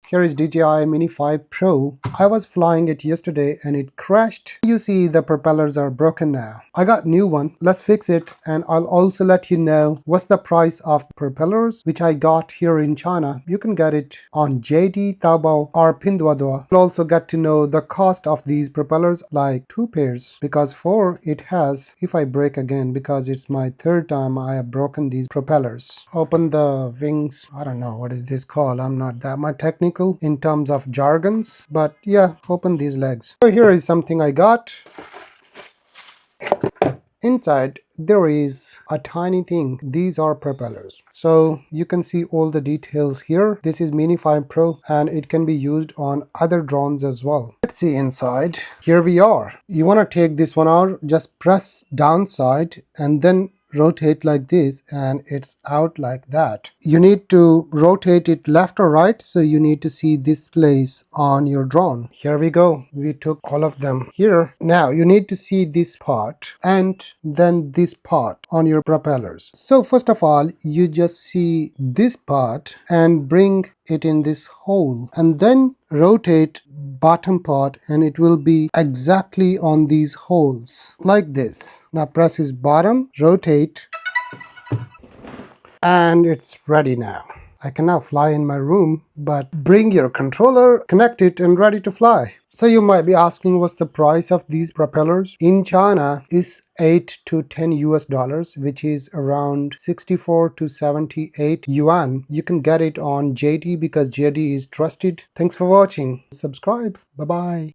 Here is DJI Mini 5 Pro. I was flying it yesterday and it crashed. You see the propellers are broken now. I got new one. Let's fix it, and I'll also let you know what's the price of propellers which I got here in China. You can get it on JD, Taobao or Pinduoduo. You'll also get to know the cost of these propellers, like 2 pairs, because 4 it has if I break again, because it's my third time I have broken these propellers. Open the wings. I don't know what is this called. I'm not that much technical in terms of jargons, but yeah, open these legs. So here is something I got. Inside there is a tiny thing. These are propellers. So you can see all the details here. This is Mini 5 Pro and it can be used on other drones as well. Let's see inside. Here we are. You want to take this one out, just press downside and then rotate like this and it's out like that. You need to rotate it left or right, so you need to see this place on your drone. Here we go. We took all of them here. Now you need to see this part and then this part on your propellers. So first of all, you just see this part and bring it in this hole and then rotate bottom part and it will be exactly on these holes like this. Now press his bottom, rotate, and it's ready now. I can now fly in my room, but bring your controller, connect it, and ready to fly. So you might be asking, what's the price of these propellers? In China is 8 to 10 US dollars, which is around 64 to 78 yuan. You can get it on JD because JD is trusted. Thanks for watching. Subscribe. Bye bye.